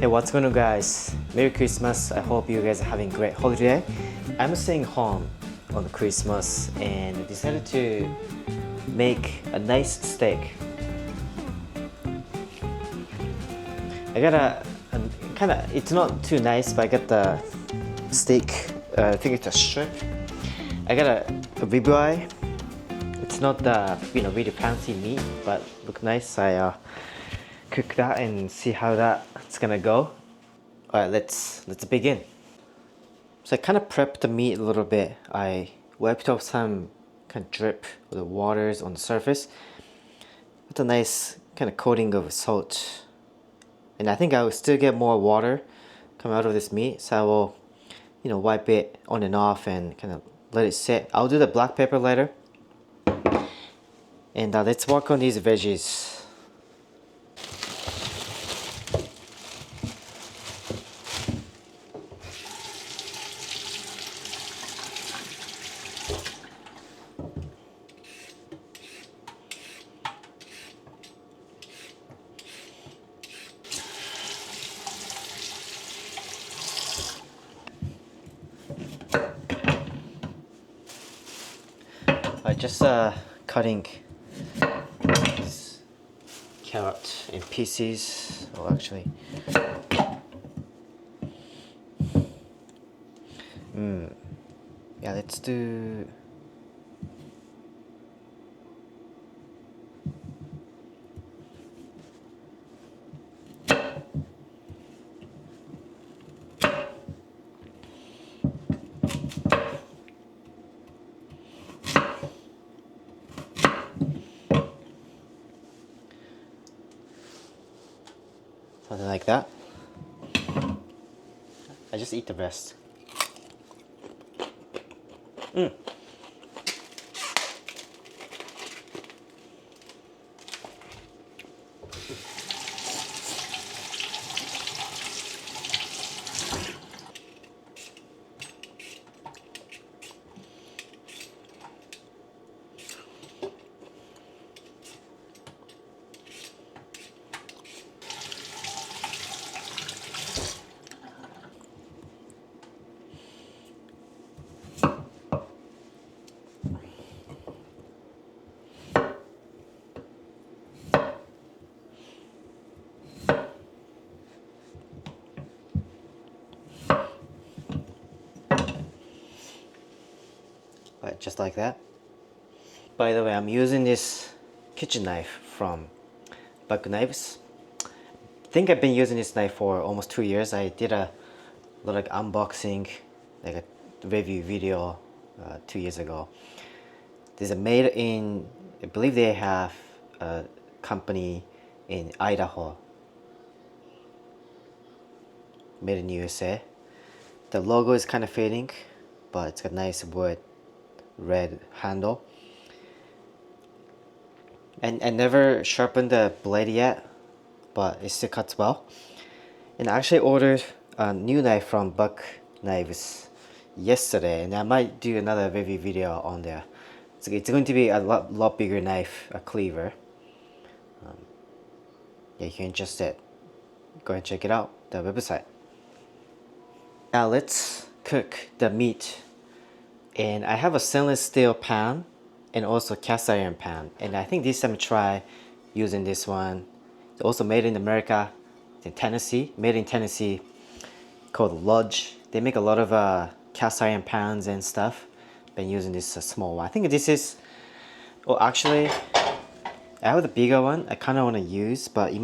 Hey, what's going on, guys? Merry Christmas. I hope you guys are having a great holiday. I'm staying home on Christmas and decided to make a nice steak. I got a kind of, it's not too nice, but I got the steak. I think it's a strip. I got a ribeye. It's not the really fancy meat, but look nice. I cook that and see how that's gonna go. Alright, let's begin. So I kind of prepped the meat a little bit. I wiped off some kind of drip of the waters on the surface with a nice kind of coating of salt. And I think I will still get more water coming out of this meat, so I will, wipe it on and off and kind of let it sit. I'll do the black pepper later. And let's work on these veggies. I just cutting this carrot in pieces. Oh, actually, yeah, let's do. Something like that. I just eat the rest. Right, just like that. By the way, I'm using this kitchen knife from Buck Knives. I think I've been using this knife for almost 2 years. I did a little unboxing, like a review video 2 years ago. This is made in, I believe they have a company in Idaho. Made in USA. The logo is kind of fading, but it's got nice wood red handle. And I never sharpened the blade yet, but it still cuts well. And I actually ordered a new knife from Buck Knives yesterday, and I might do another review video on there. It's going to be a lot bigger knife, a cleaver. Yeah, you can adjust it. Go and check it out, the website. Now let's cook the meat. And I have a stainless steel pan and also cast iron pan. And I think this time try using this one. It's also made in America, in Tennessee, made in Tennessee, called Lodge. They make a lot of cast iron pans and stuff. Been using this small one. I think this is, well, actually, I have the bigger one. I kind of want to use, but I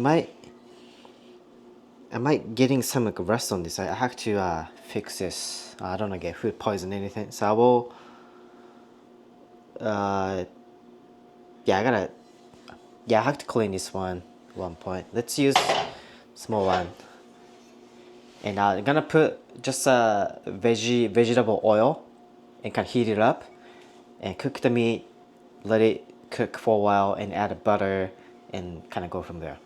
might getting some like rust on this. I have to fix this. I don't want to get food poison or anything. So I will. Yeah, I have to clean this one at one point. Let's use small one. And I'm gonna put just a vegetable oil and kind of heat it up and cook the meat. Let it cook for a while and add butter and kind of go from there.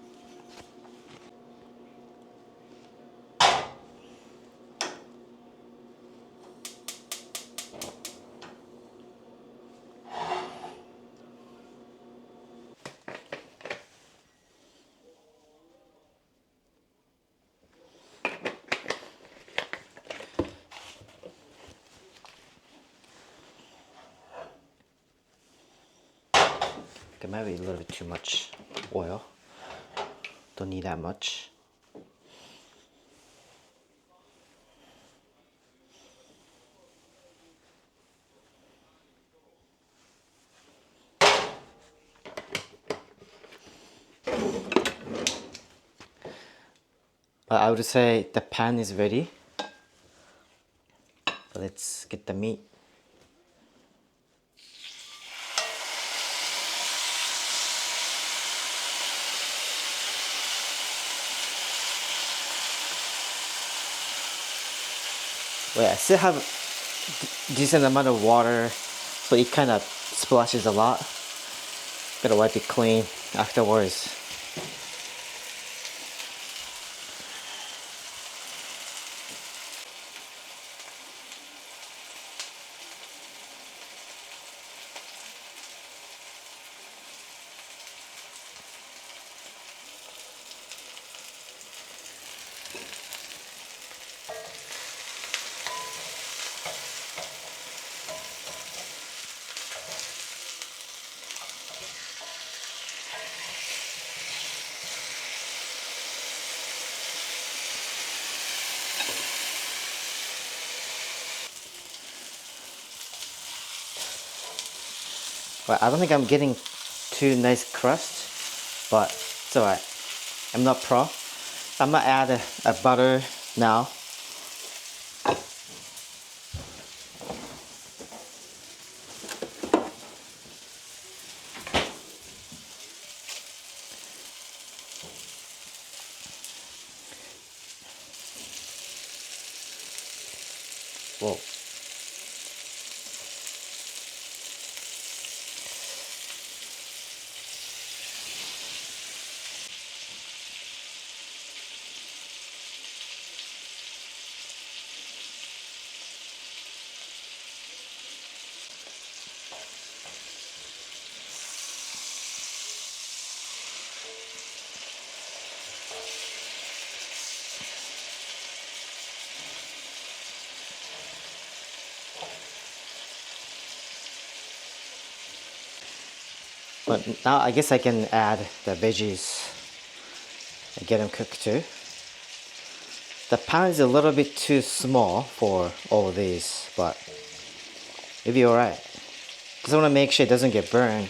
Okay, maybe a little bit too much oil. Don't need that much. But I would say the pan is ready. Let's get the meat. Wait, I still have decent amount of water, so it kind of splashes a lot. Gotta wipe it clean afterwards. Well, I don't think I'm getting too nice crust, but it's alright. I'm not pro. I'm gonna add a butter now. Whoa. But now I guess I can add the veggies and get them cooked too. The pan is a little bit too small for all of these, but it'll be alright. Just want to make sure it doesn't get burned.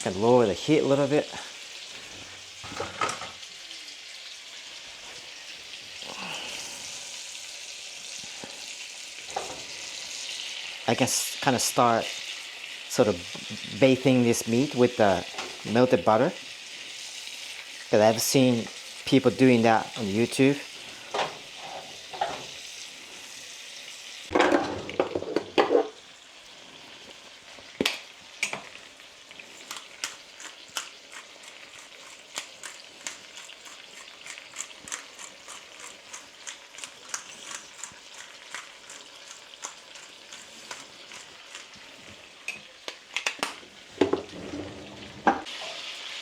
Can lower the heat a little bit. I can kind of start sort of bathing this meat with the melted butter. Because I've seen people doing that on YouTube.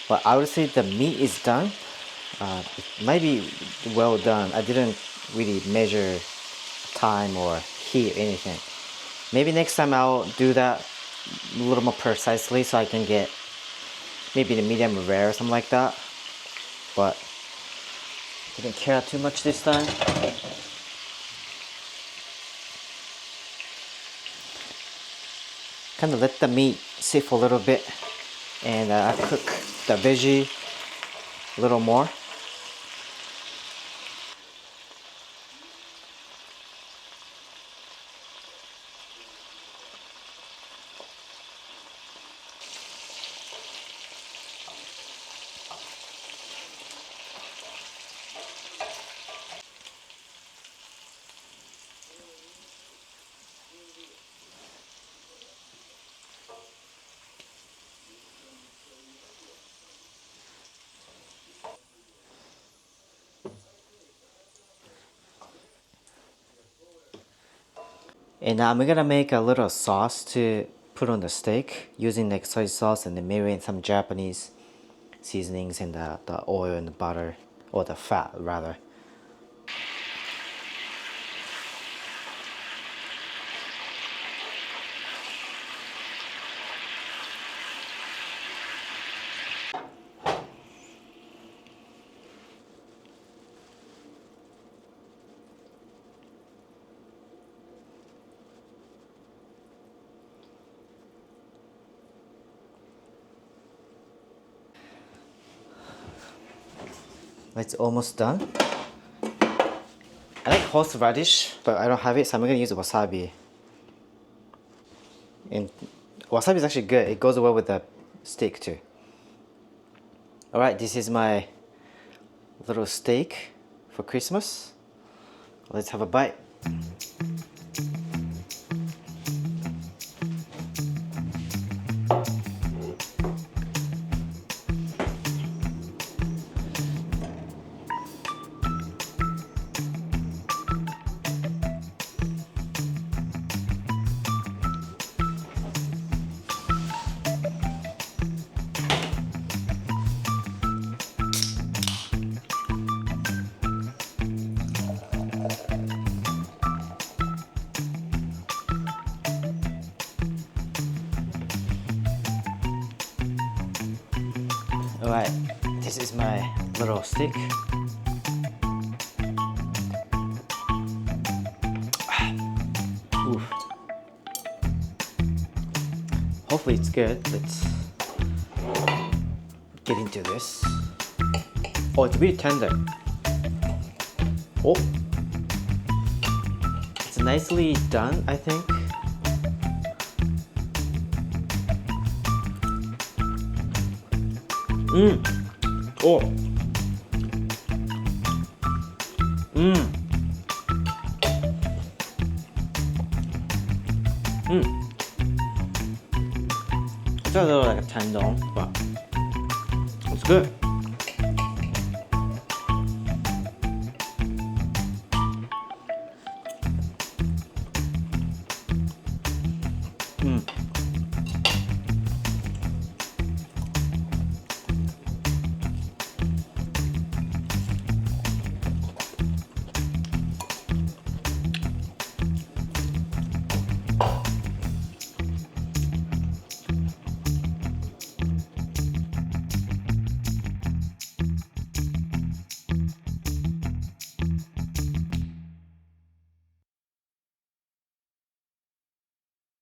But I would say the meat is done. It might be well done. I didn't really measure time or heat or anything. Maybe next time I'll do that a little more precisely so I can get maybe the medium rare or something like that. But didn't care too much this time. Kind of let the meat sit for a little bit and cook the veggie a little more. And I'm gonna make a little sauce to put on the steak using like soy sauce and then maybe in some Japanese seasonings and the oil and the butter, or the fat rather. It's almost done. I like horseradish, but I don't have it, so I'm gonna use wasabi. And wasabi is actually good. It goes well with the steak too. Alright, this is my little steak for Christmas. Let's have a bite. Alright, this is my little steak. Oof. Hopefully it's good. Let's get into this. Oh, it's really tender. Oh, it's nicely done, I think. Oh. It's a little like a tendon, but it's good.